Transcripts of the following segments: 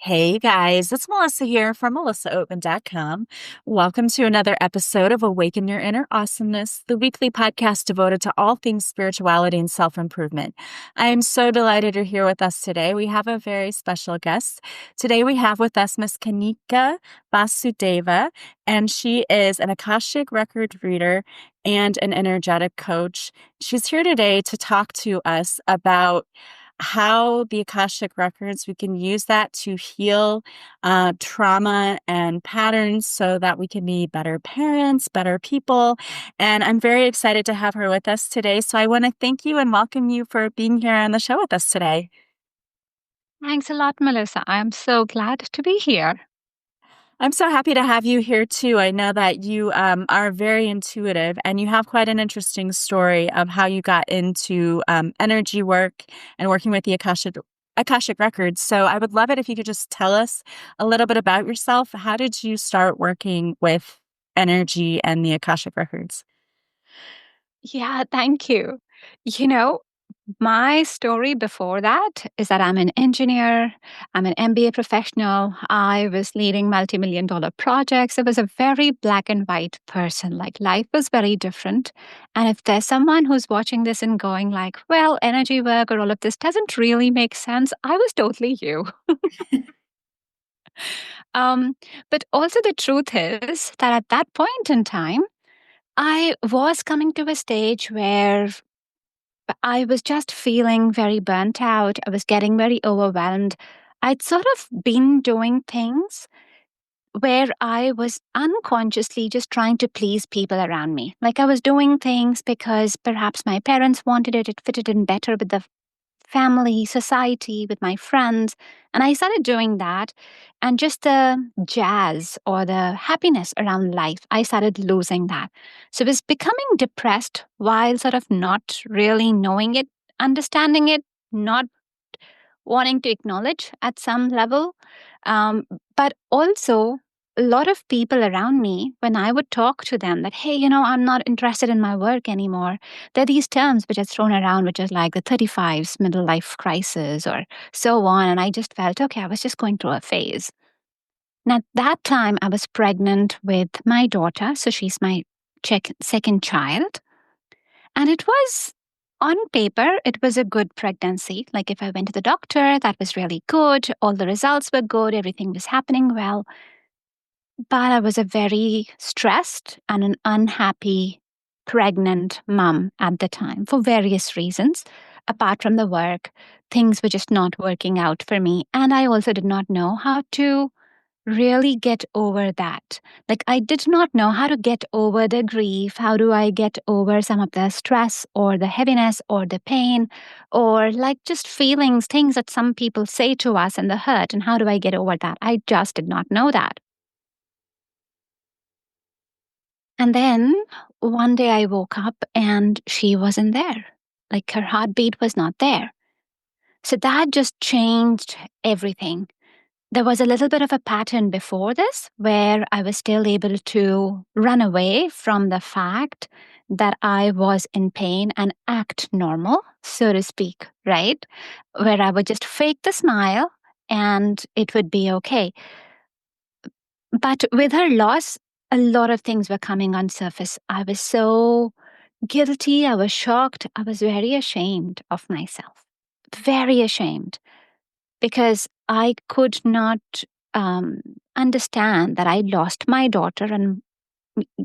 Hey guys, it's Melissa here from melissaoatman.com. Welcome to another episode of Awaken Your Inner Awesomeness, the weekly podcast devoted to all things spirituality and self-improvement. I am so delighted you're here with us today. We have a very special guest. Today we have with us Miss Kanika Vasudeva, and she is an Akashic Record reader and an energetic coach. She's here today to talk to us about how the Akashic Records, we can use that to heal trauma and patterns so that we can be better parents, better people. And I'm very excited to have her with us today. So I want to thank you and welcome you for being here on the show with us today. Thanks a lot, Melissa. I'm so glad to be here. I'm so happy to have you here too. I know that you are very intuitive and you have quite an interesting story of how you got into energy work and working with the Akashic Records. So I would love it if you could just tell us a little bit about yourself. How did you start working with energy and the Akashic Records? Yeah, thank you. You know, my story before that is that I'm an engineer, I'm an MBA professional. I was leading multi-million dollar projects. I was a very black and white person. Like life was very different. And if there's someone who's watching this and going like, well, energy work or all of this doesn't really make sense, I was totally you. Um, but also the truth is that at that point in time, I was coming to a stage where I was just feeling very burnt out. I was getting very overwhelmed. I'd sort of been doing things where I was unconsciously just trying to please people around me. Like I was doing things because perhaps my parents wanted it, it fitted in better with the family, society, with my friends. And I started doing that. And just the jazz or the happiness around life, I started losing that. So I was becoming depressed while sort of not really knowing it, understanding it, not wanting to acknowledge at some level. But also, a lot of people around me, when I would talk to them that, hey, I'm not interested in my work anymore, there are these terms which are thrown around, which is like the 35s, middle life crisis, or so on. And I just felt, okay, I was just going through a phase. And at that time, I was pregnant with my daughter. So she's my second child. And it was on paper, it was a good pregnancy. Like if I went to the doctor, that was really good. All the results were good. Everything was happening well. But I was a very stressed and an unhappy pregnant mom at the time for various reasons. Apart from the work, things were just not working out for me. And I also did not know how to really get over that. Like, I did not know how to get over the grief. How do I get over some of the stress or the heaviness or the pain or like just feelings, things that some people say to us and the hurt? And how do I get over that? I just did not know that. And then one day I woke up and she wasn't there. Like, her heartbeat was not there. So that just changed everything. There was a little bit of a pattern before this where I was still able to run away from the fact that I was in pain and act normal, so to speak, right? Where I would just fake the smile and it would be okay. But with her loss, a lot of things were coming on surface. I was so guilty. I was shocked. I was very ashamed of myself. Very ashamed because I could not understand that I lost my daughter. And,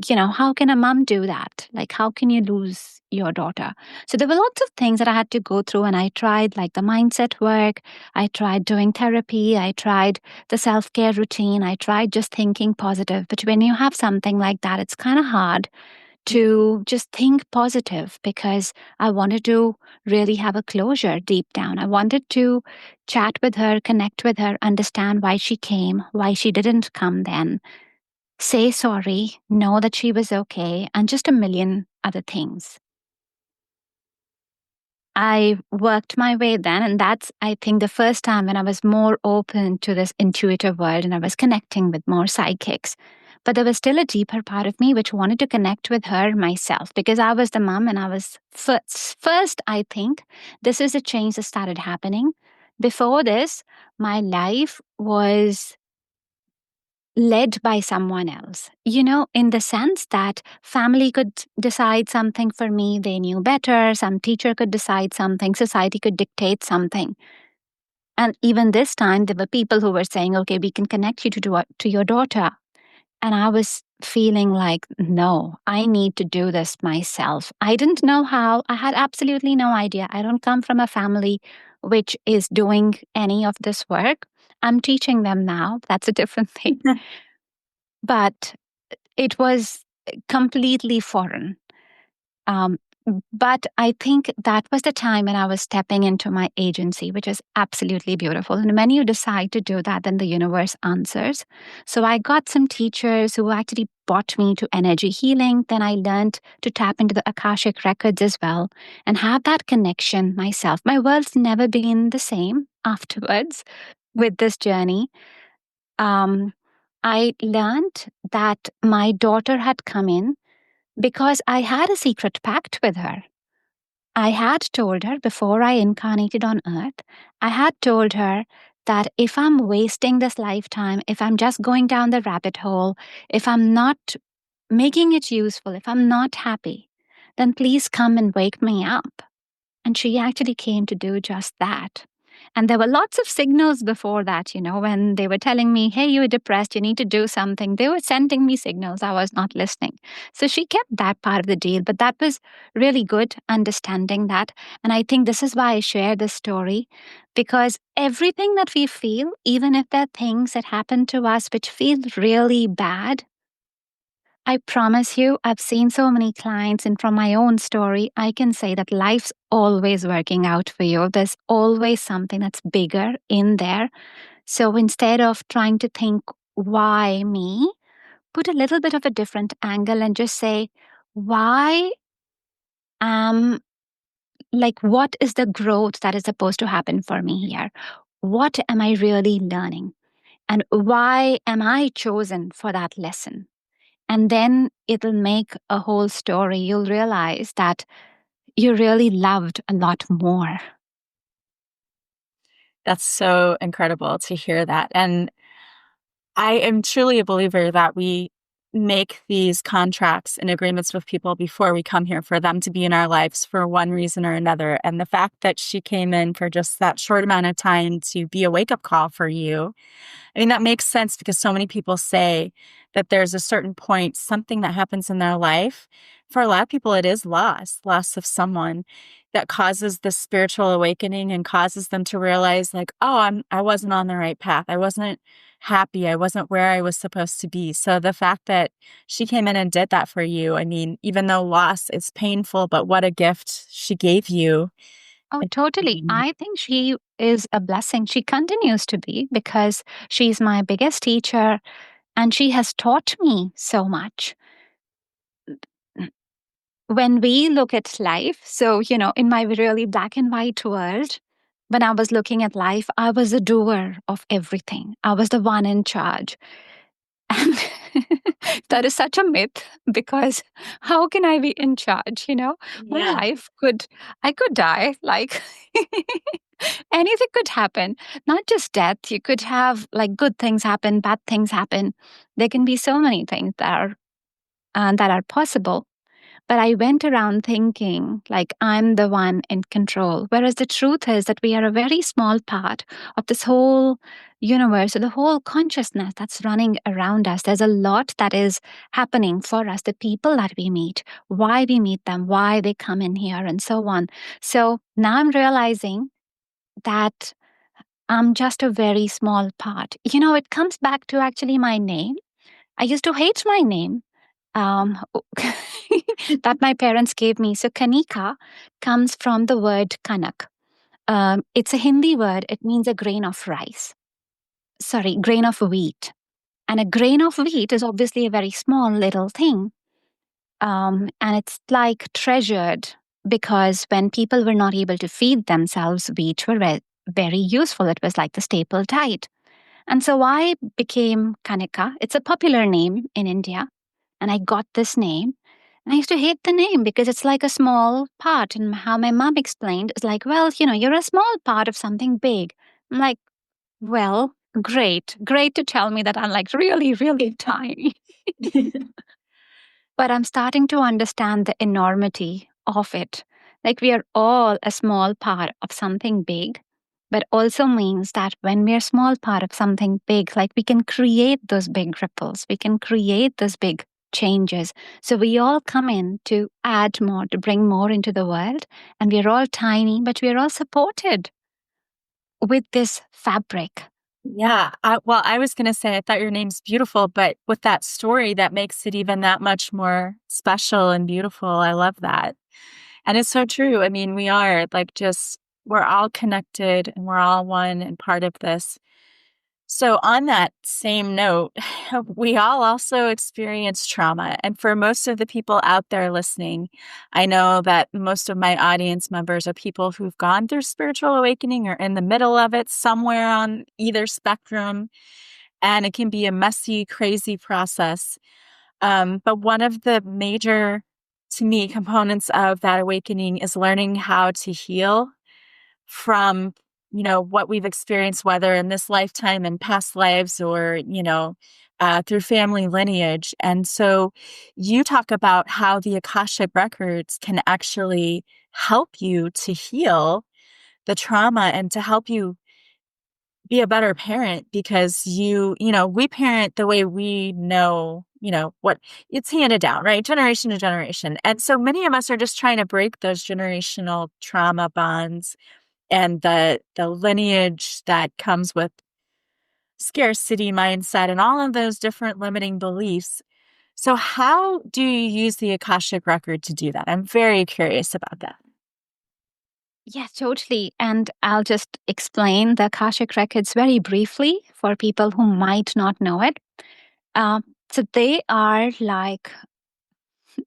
how can a mom do that? Like, how can you lose your daughter? So there were lots of things that I had to go through. And I tried like the mindset work. I tried doing therapy. I tried the self care routine. I tried just thinking positive. But when you have something like that, it's kind of hard to just think positive because I wanted to really have a closure deep down. I wanted to chat with her, connect with her, understand why she came, why she didn't come then, say sorry, know that she was okay, and just a million other things. I worked my way then, and that's, I think, the first time when I was more open to this intuitive world and I was connecting with more psychics. But there was still a deeper part of me which wanted to connect with her myself because I was the mom and I was first. I think this is a change that started happening. Before this, my life was led by someone else. In the sense that family could decide something for me, they knew better. Some teacher could decide something, society could dictate something. And even this time, there were people who were saying, okay, we can connect you to your daughter. And I was feeling like, no, I need to do this myself. I didn't know how. I had absolutely no idea. I don't come from a family which is doing any of this work. I'm teaching them now. That's a different thing. But it was completely foreign. Um, but I think that was the time when I was stepping into my agency, which is absolutely beautiful. And when you decide to do that, then the universe answers. So I got some teachers who actually brought me to energy healing. Then I learned to tap into the Akashic Records as well and have that connection myself. My world's never been the same afterwards with this journey. I learned that my daughter had come in because I had a secret pact with her. I had told her before I incarnated on earth, I had told her that if I'm wasting this lifetime, if I'm just going down the rabbit hole, if I'm not making it useful, if I'm not happy, then please come and wake me up. And she actually came to do just that. And there were lots of signals before that, when they were telling me, hey, you're depressed, you need to do something. They were sending me signals. I was not listening. So she kept that part of the deal. But that was really good understanding that. And I think this is why I share this story, because everything that we feel, even if there are things that happen to us which feel really bad, I promise you, I've seen so many clients, and from my own story, I can say that life's always working out for you. There's always something that's bigger in there. So instead of trying to think, why me, put a little bit of a different angle and just say, why am what is the growth that is supposed to happen for me here? What am I really learning? And why am I chosen for that lesson? And then it'll make a whole story. You'll realize that you're really loved a lot more. That's so incredible to hear that. And I am truly a believer that we make these contracts and agreements with people before we come here for them to be in our lives for one reason or another. And the fact that she came in for just that short amount of time to be a wake-up call for you, I mean, that makes sense because so many people say that there's a certain point, something that happens in their life. For a lot of people, it is loss of someone that causes this spiritual awakening and causes them to realize like, oh, I wasn't on the right path. I wasn't happy. I wasn't where I was supposed to be. So the fact that she came in and did that for you, I mean, even though loss is painful, but what a gift she gave you. Oh, totally. I think she is a blessing. She continues to be because she's my biggest teacher and she has taught me so much. When we look at life, so, in my really black and white world, when I was looking at life, I was a doer of everything. I was the one in charge. And that is such a myth because how can I be in charge? My Yeah. life I could die. Like anything could happen, not just death. You could have like good things happen, bad things happen. There can be so many things that are possible. But I went around thinking like I'm the one in control. Whereas the truth is that we are a very small part of this whole universe or the whole consciousness that's running around us. There's a lot that is happening for us, the people that we meet, why we meet them, why they come in here, and so on. So now I'm realizing that I'm just a very small part. It comes back to actually my name. I used to hate my name um, that my parents gave me. So Kanika comes from the word Kanak. It's a Hindi word. It means a grain of rice. Sorry, grain of wheat. And a grain of wheat is obviously a very small little thing. And it's like treasured because when people were not able to feed themselves, wheat were very useful. It was like the staple diet. And so I became Kanika. It's a popular name in India. And I got this name. And I used to hate the name because it's like a small part. And how my mom explained is like, well, you're a small part of something big. I'm like, Well, great. Great to tell me that I'm like really, really tiny. But I'm starting to understand the enormity of it. Like we are all a small part of something big, but also means that when we're a small part of something big, like we can create those big ripples, we can create those big changes. So we all come in to add more, to bring more into the world. And we're all tiny, but we're all supported with this fabric. Yeah. Well, I was going to say, I thought your name's beautiful, but with that story, that makes it even that much more special and beautiful. I love that. And it's so true. I mean, we are like we're all connected and we're all one and part of this. So, on that same note, we all also experience trauma. And for most of the people out there listening, I know that most of my audience members are people who've gone through spiritual awakening or in the middle of it, somewhere on either spectrum. And it can be a messy, crazy process. But one of the major, to me, components of that awakening is learning how to heal from, what we've experienced, whether in this lifetime and past lives or, through family lineage. And so you talk about how the Akashic Records can actually help you to heal the trauma and to help you be a better parent because we parent the way we know, what it's handed down, right? Generation to generation. And so many of us are just trying to break those generational trauma bonds and the lineage that comes with scarcity mindset and all of those different limiting beliefs. So how do you use the Akashic record to do that? I'm very curious about that. Yes, totally. And I'll just explain the Akashic Records very briefly for people who might not know it. Um, so they are like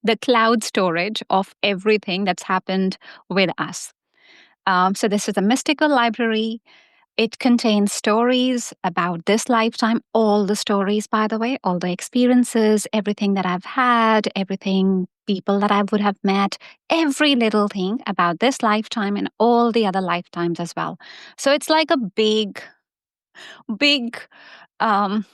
the cloud storage of everything that's happened with us. So this is a mystical library. It contains stories about this lifetime, all the stories, by the way, all the experiences, everything that I've had, everything, people that I would have met, every little thing about this lifetime and all the other lifetimes as well. So it's like a big, um,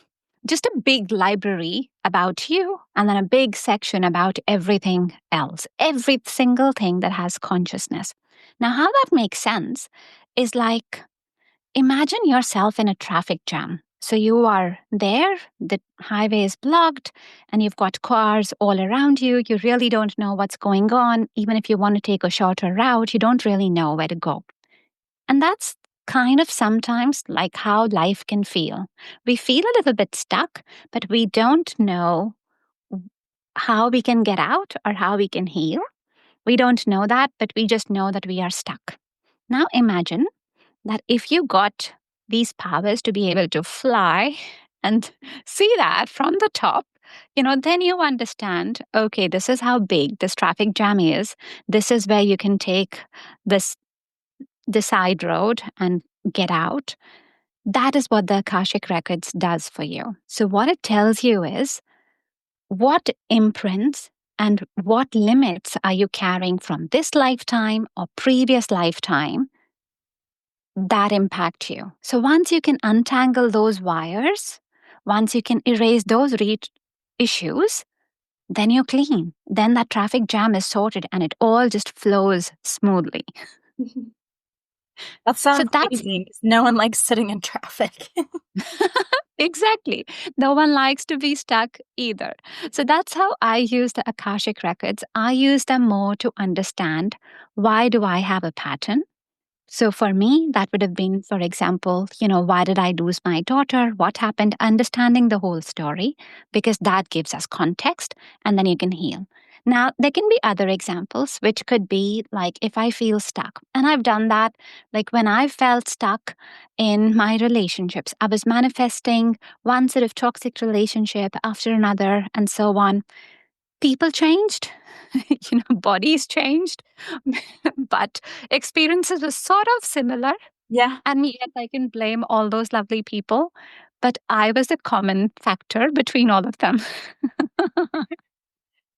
just a big library about you, and then a big section about everything else, every single thing that has consciousness. Now, how that makes sense is like, imagine yourself in a traffic jam. So you are there, the highway is blocked, and you've got cars all around you. You really don't know what's going on. Even if you want to take a shorter route, you don't really know where to go. And that's kind of sometimes like how life can feel. We feel a little bit stuck, but we don't know how we can get out or how we can heal. We don't know that, but we just know that we are stuck. Now imagine that if you got these powers to be able to fly and see that from the top, then you understand, okay, this is how big this traffic jam is. This is where you can take this the side road and get out. That is what the Akashic Records does for you. So what it tells you is what imprints and what limits are you carrying from this lifetime or previous lifetime that impact you. So once you can untangle those wires, once you can erase those issues, then you're clean. Then that traffic jam is sorted and it all just flows smoothly. That So sounds that's amazing. No one likes sitting in traffic. exactly. No one likes to be stuck either. So that's how I use the Akashic Records. I use them more to understand why do I have a pattern? So for me, that would have been, for example, why did I lose my daughter? What happened? Understanding the whole story, because that gives us context and then you can heal. Now, there can be other examples, which could be like if I feel stuck. And I've done that. Like when I felt stuck in my relationships, I was manifesting one sort of toxic relationship after another and so on. People changed, bodies changed, but experiences were sort of similar. Yeah. And yet I can blame all those lovely people, but I was the common factor between all of them.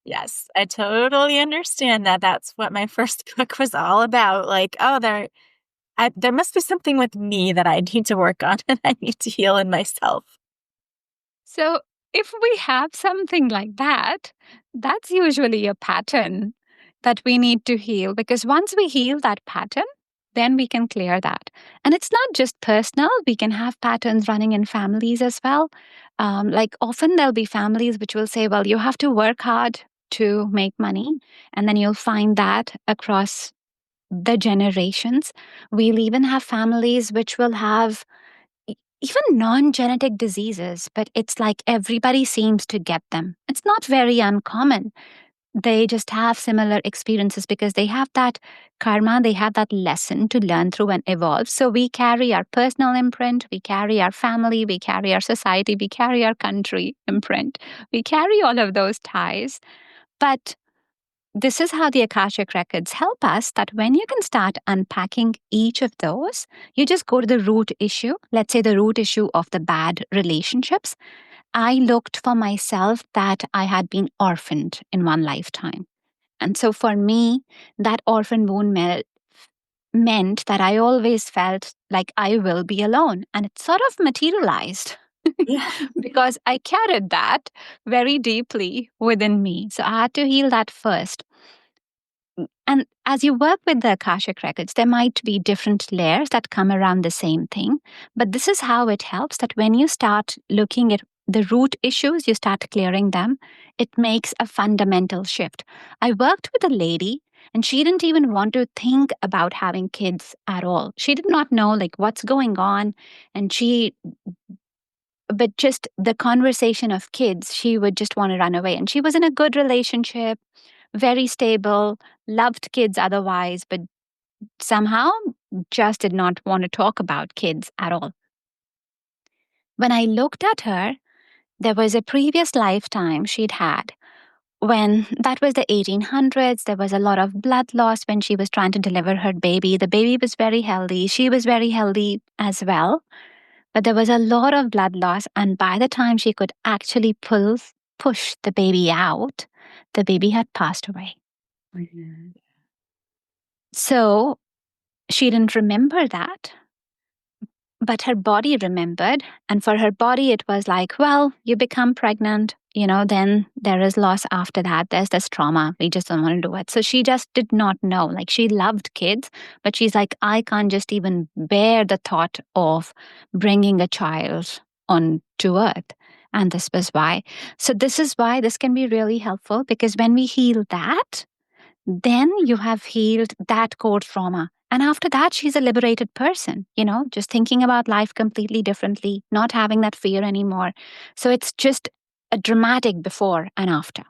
Yes, I totally understand that. That's what my first book was all about. Like, oh, there must be something with me that I need to work on and I need to heal in myself. So, if we have something like that, that's usually a pattern that we need to heal because once we heal that pattern, then we can clear that. And it's not just personal, we can have patterns running in families as well. Like often there'll be families which will say, well, you have to work hard to make money. And then you'll find that across the generations. We'll even have families which will have even non genetic diseases, but it's like everybody seems to get them. It's not very uncommon. They just have similar experiences because they have that karma, they have that lesson to learn through and evolve. So we carry our personal imprint, we carry our family, we carry our society, we carry our country imprint. We carry all of those ties. But this is how the Akashic Records help us that when you can start unpacking each of those, you just go to the root issue. Let's say the root issue of the bad relationships. I looked for myself that I had been orphaned in one lifetime. And so for me, that orphan wound meant that I always felt like I will be alone. And it sort of materialized Yeah. because I carried that very deeply within me. So I had to heal that first. And as you work with the Akashic Records, there might be different layers that come around the same thing. But this is how it helps that when you start looking at the root issues, you start clearing them, it makes a fundamental shift. I worked with a lady and she didn't even want to think about having kids at all. She did not know like what's going on. And but just the conversation of kids, she would just want to run away. And she was in a good relationship, very stable, loved kids otherwise, but somehow just did not want to talk about kids at all. When I looked at her, there was a previous lifetime she'd had when that was the 1800s. There was a lot of blood loss when she was trying to deliver her baby. The baby was very healthy. She was very healthy as well. But there was a lot of blood loss. And by the time she could actually push the baby out, the baby had passed away. Mhm. So she didn't remember that, but her body remembered. And for her body, it was like, well, you become pregnant, then there is loss after that. There's this trauma. We just don't want to do it. So she just did not know. Like she loved kids, but she's like, I can't just even bear the thought of bringing a child on to earth. And this was why. So this is why this can be really helpful because when we heal that, then you have healed that core trauma. And after that, she's a liberated person, just thinking about life completely differently, not having that fear anymore. So it's just a dramatic before and after.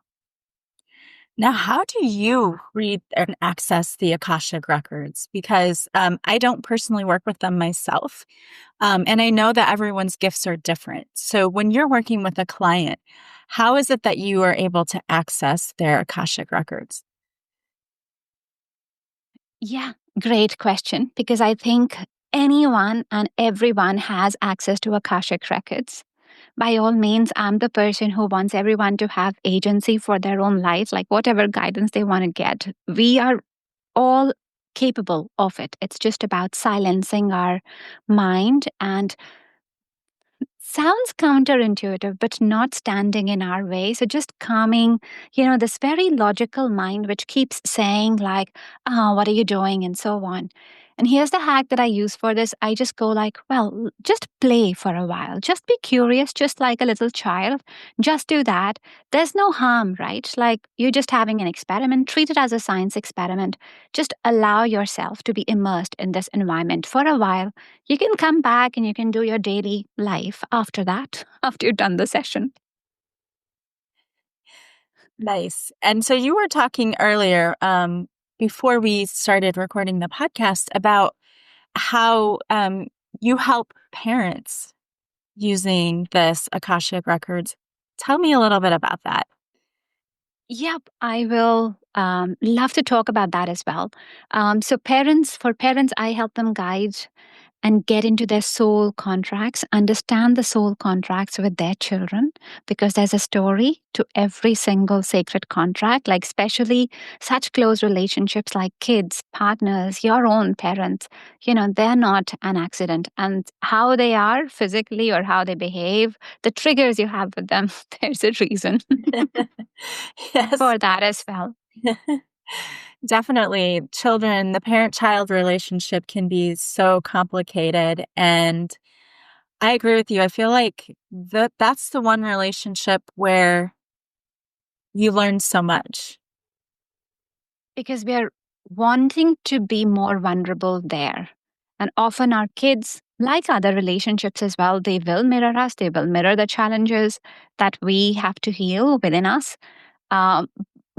Now, how do you read and access the Akashic Records? Because I don't personally work with them myself. And I know that everyone's gifts are different. So when you're working with a client, how is it that you are able to access their Akashic Records? Yeah, great question. Because I think anyone and everyone has access to Akashic Records. By all means, I'm the person who wants everyone to have agency for their own life, like whatever guidance they want to get. We are all capable of it. It's just about silencing our mind and sounds counterintuitive, but not standing in our way. So just calming, this very logical mind, which keeps saying, like, oh, what are you doing? And so on. And here's the hack that I use for this. I just go like, well, just play for a while. Just be curious, just like a little child. Just do that. There's no harm, right? Like you're just having an experiment. Treat it as a science experiment. Just allow yourself to be immersed in this environment for a while. You can come back and you can do your daily life after that, after you've done the session. Nice. And so you were talking earlier, before we started recording the podcast, about how you help parents using this Akashic Records. Tell me a little bit about that. Yep, I will love to talk about that as well. So for parents, I help them guide and get into their soul contracts, understand the soul contracts with their children, because there's a story to every single sacred contract, like especially such close relationships like kids, partners, your own parents. They're not an accident. And how they are physically or how they behave, the triggers you have with them, there's a reason Yes. for that as well. Definitely. Children, the parent-child relationship can be so complicated. And I agree with you. I feel like that's the one relationship where you learn so much. Because we are wanting to be more vulnerable there. And often our kids, like other relationships as well, they will mirror us, they will mirror the challenges that we have to heal within us. Um,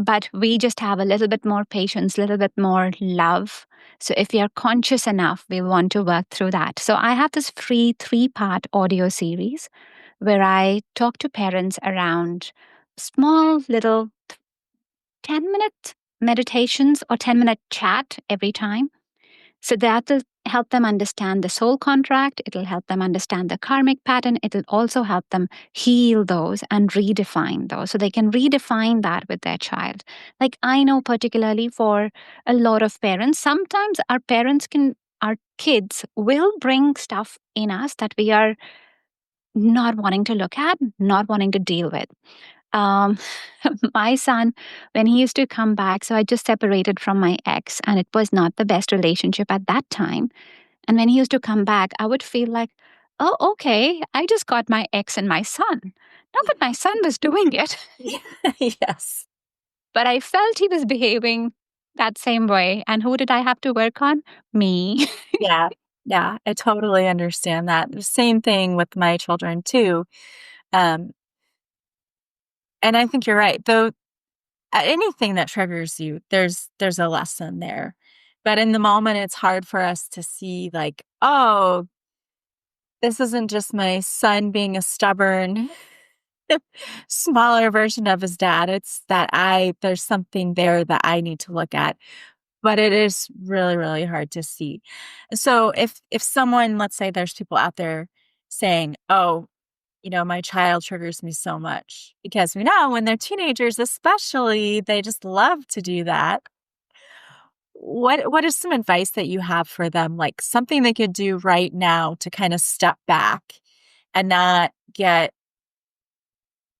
but we just have a little bit more patience, a little bit more love. So if we are conscious enough, we want to work through that. So I have this free 3-part audio series where I talk to parents around small little 10-minute meditations or 10-minute chat every time. So that will help them understand the soul contract. It'll help them understand the karmic pattern. It'll also help them heal those and redefine those. So they can redefine that with their child. Like I know, particularly for a lot of parents, sometimes our kids will bring stuff in us that we are not wanting to look at, not wanting to deal with. Um, my son, when he used to come back, so I just separated from my ex, and it was not the best relationship at that time. And when he used to come back, I would feel like, oh, okay, I just got my ex and my son. No, but my son was doing it. Yes. But I felt he was behaving that same way. And who did I have to work on? Me. Yeah. Yeah. I totally understand that. The same thing with my children too. Um, and I think you're right. Though anything that triggers you, there's a lesson there. But in the moment, it's hard for us to see, like, oh, this isn't just my son being a stubborn, smaller version of his dad. It's that there's something there that I need to look at. But it is really, really hard to see. So if someone, let's say there's people out there saying, oh, my child triggers me so much, because we know when they're teenagers, especially, they just love to do that. What is some advice that you have for them? Like something they could do right now to kind of step back and not get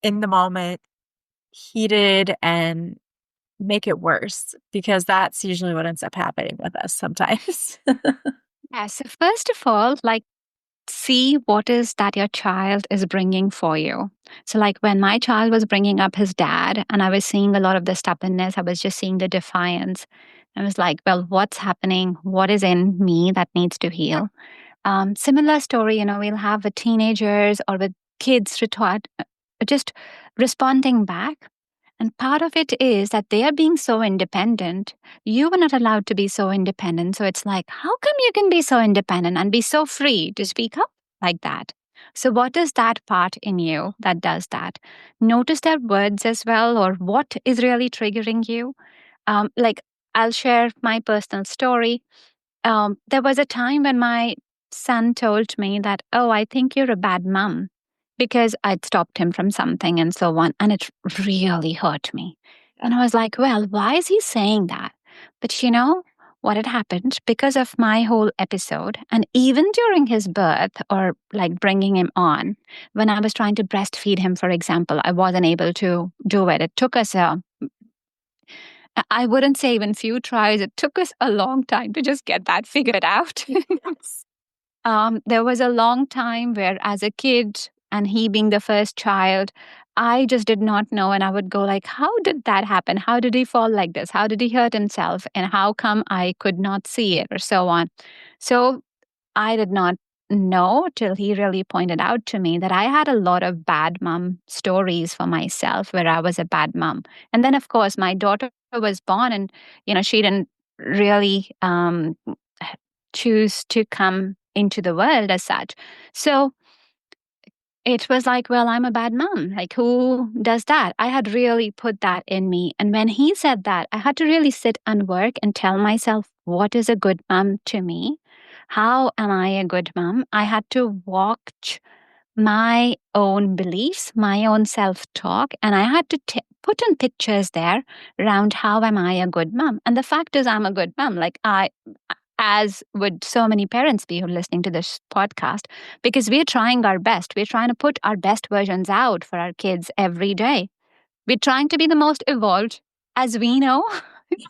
in the moment heated and make it worse, because that's usually what ends up happening with us sometimes. Yeah, so first of all, like, see what is that your child is bringing for you. So, like when my child was bringing up his dad, and I was seeing a lot of the stubbornness, I was just seeing the defiance. I was like, well, what's happening? What is in me that needs to heal? Similar story, we'll have with teenagers or with kids just responding back. And part of it is that they are being so independent. You were not allowed to be so independent. So it's like, how come you can be so independent and be so free to speak up like that? So, what is that part in you that does that? Notice their words as well, or what is really triggering you. Like, I'll share my personal story. There was a time when my son told me that, oh, I think you're a bad mom, because I'd stopped him from something and so on. And it really hurt me. And I was like, well, why is he saying that? But what had happened because of my whole episode, and even during his birth or like bringing him on, when I was trying to breastfeed him, for example, I wasn't able to do it. It took us I wouldn't say even few tries. It took us a long time to just get that figured out. Yes. There was a long time where, as a kid, and he being the first child, I just did not know. And I would go like, how did that happen? How did he fall like this? How did he hurt himself? And how come I could not see it, or so on? So I did not know till he really pointed out to me that I had a lot of bad mom stories for myself where I was a bad mom. And then, of course, my daughter was born, and, she didn't really choose to come into the world as such. So it was like, well, I'm a bad mom. Like, who does that? I had really put that in me. And when he said that, I had to really sit and work and tell myself, what is a good mom to me? how am I a good mom? I had to watch my own beliefs, my own self talk, and I had to put in pictures there around how am I a good mom. And the fact is, I'm a good mom. Like, as would so many parents be who are listening to this podcast, because we're trying our best. We're trying to put our best versions out for our kids every day. We're trying to be the most evolved as we know,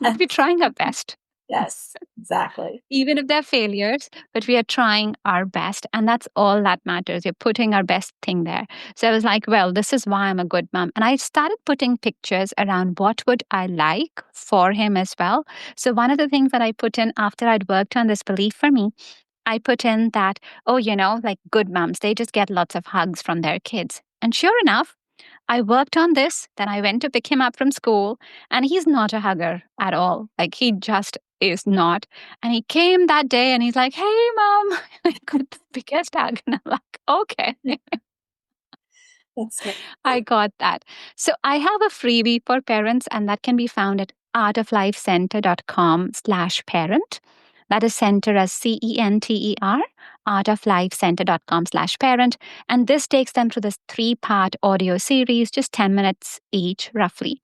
but we're trying our best. Yes, exactly. Even if they're failures, but we are trying our best. And that's all that matters. You're putting our best thing there. So I was like, well, this is why I'm a good mom. And I started putting pictures around what would I like for him as well. So one of the things that I put in after I'd worked on this belief for me, I put in that, oh, like good moms, they just get lots of hugs from their kids. And sure enough, I worked on this. Then I went to pick him up from school, and he's not a hugger at all. Like, he just is not. And he came that day and he's like, hey, mom, like, with the biggest hug. And I'm like, okay. That's good. I got that. So I have a freebie for parents, and that can be found at artoflifecenter.com/parent. That is center as CENTER, artoflifecenter.com/parent. And this takes them through this 3-part audio series, just 10 minutes each, roughly.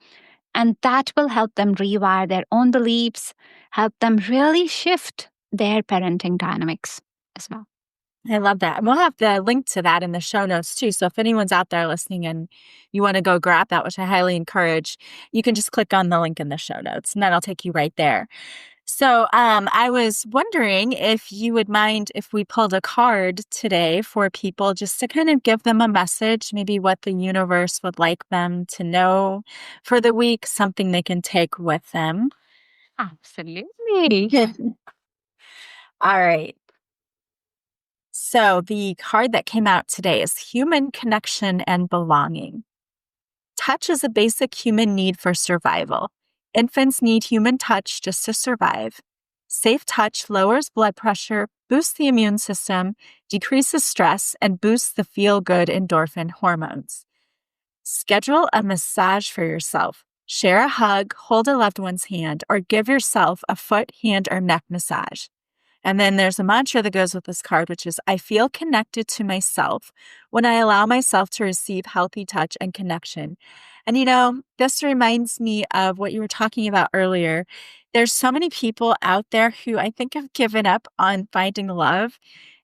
And that will help them rewire their own beliefs, help them really shift their parenting dynamics as well. I love that. And we'll have the link to that in the show notes too. So if anyone's out there listening and you want to go grab that, which I highly encourage, you can just click on the link in the show notes and that'll take you right there. So I was wondering if you would mind if we pulled a card today for people just to kind of give them a message, maybe what the universe would like them to know for the week, something they can take with them. Absolutely. All right. So the card that came out today is Human Connection and Belonging. Touch is a basic human need for survival. Infants need human touch just to survive. Safe touch lowers blood pressure, boosts the immune system, decreases stress, and boosts the feel-good endorphin hormones. Schedule a massage for yourself. Share a hug, hold a loved one's hand, or give yourself a foot, hand, or neck massage. And then there's a mantra that goes with this card, which is, I feel connected to myself when I allow myself to receive healthy touch and connection. And this reminds me of what you were talking about earlier. There's so many people out there who I think have given up on finding love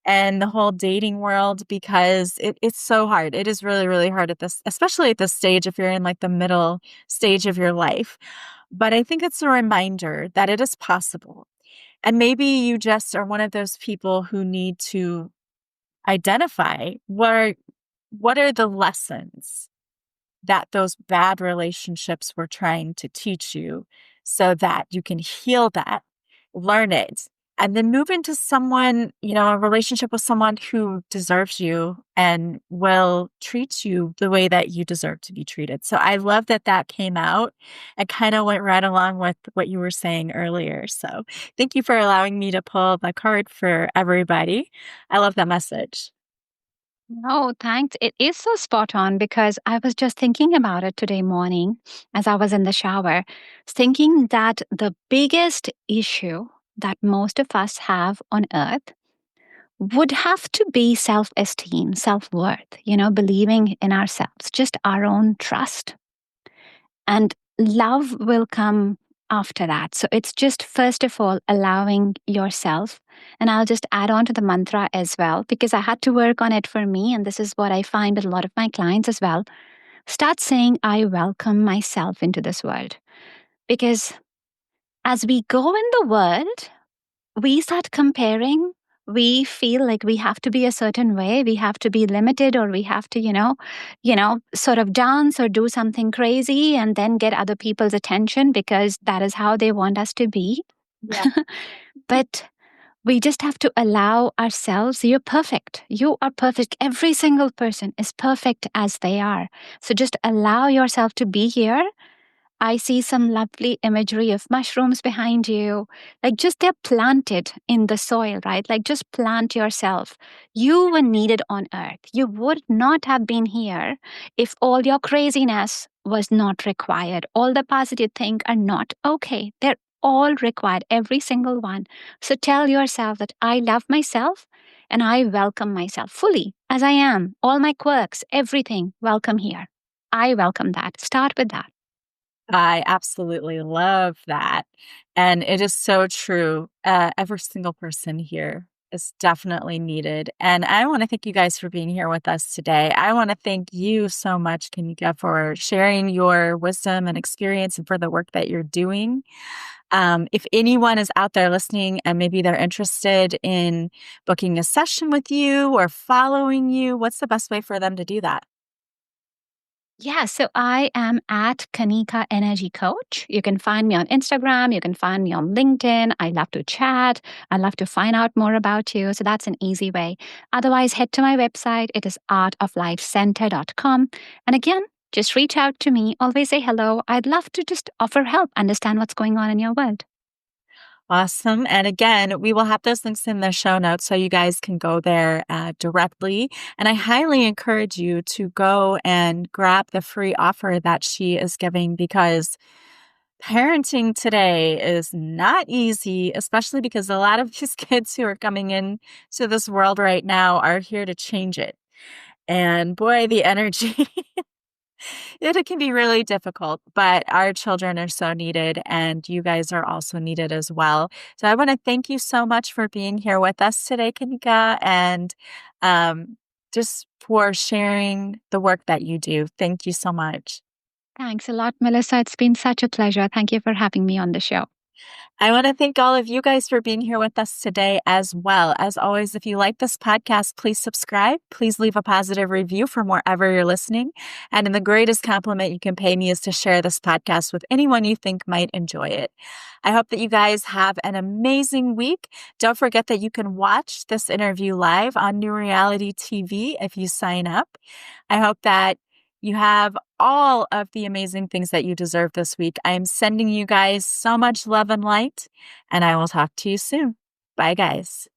and the whole dating world because it's so hard. It is really, really hard at this, especially at this stage if you're in like the middle stage of your life. But I think it's a reminder that it is possible. And maybe you just are one of those people who need to identify what are the lessons that those bad relationships were trying to teach you so that you can heal that, learn it, and then move into someone, a relationship with someone who deserves you and will treat you the way that you deserve to be treated. So I love that came out and kind of went right along with what you were saying earlier. So thank you for allowing me to pull the card for everybody. I love that message. No, thanks. It is so spot on because I was just thinking about it today morning as I was in the shower, thinking that the biggest issue that most of us have on earth would have to be self-esteem, self-worth, believing in ourselves, just our own trust. And love will come after that. So it's just, first of all, allowing yourself. And I'll just add on to the mantra as well, because I had to work on it for me. And this is what I find with a lot of my clients as well. Start saying, I welcome myself into this world. Because as we go in the world, we start comparing. We feel like we have to be a certain way, we have to be limited, or we have to, sort of dance or do something crazy and then get other people's attention because that is how they want us to be. Yeah. But we just have to allow ourselves, you're perfect. You are perfect. Every single person is perfect as they are. So just allow yourself to be here. I see some lovely imagery of mushrooms behind you. Like, just they're planted in the soil, right? Like, just plant yourself. You were needed on earth. You would not have been here if all your craziness was not required. All the positive things are not okay. They're all required, every single one. So tell yourself that I love myself and I welcome myself fully as I am. All my quirks, everything, welcome here. I welcome that. Start with that. I absolutely love that. And it is so true. Every single person here is definitely needed. And I want to thank you guys for being here with us today. I want to thank you so much, Kanika, for sharing your wisdom and experience and for the work that you're doing. If anyone is out there listening and maybe they're interested in booking a session with you or following you, what's the best way for them to do that? Yeah, so I am at Kanika Energy Coach. You can find me on Instagram. You can find me on LinkedIn. I love to chat. I love to find out more about you. So that's an easy way. Otherwise, head to my website. It is artoflifecenter.com. And again, just reach out to me. Always say hello. I'd love to just offer help, understand what's going on in your world. Awesome. And again, we will have those links in the show notes so you guys can go there directly. And I highly encourage you to go and grab the free offer that she is giving because parenting today is not easy, especially because a lot of these kids who are coming in to this world right now are here to change it. And boy, the energy it can be really difficult, but our children are so needed and you guys are also needed as well. So I want to thank you so much for being here with us today, Kanika, and just for sharing the work that you do. Thank you so much. Thanks a lot, Melissa. It's been such a pleasure. Thank you for having me on the show. I want to thank all of you guys for being here with us today as well. As always, if you like this podcast, please subscribe. Please leave a positive review from wherever you're listening. And the greatest compliment you can pay me is to share this podcast with anyone you think might enjoy it. I hope that you guys have an amazing week. Don't forget that you can watch this interview live on New Reality TV if you sign up. I hope that you have all of the amazing things that you deserve this week. I am sending you guys so much love and light, and I will talk to you soon. Bye, guys.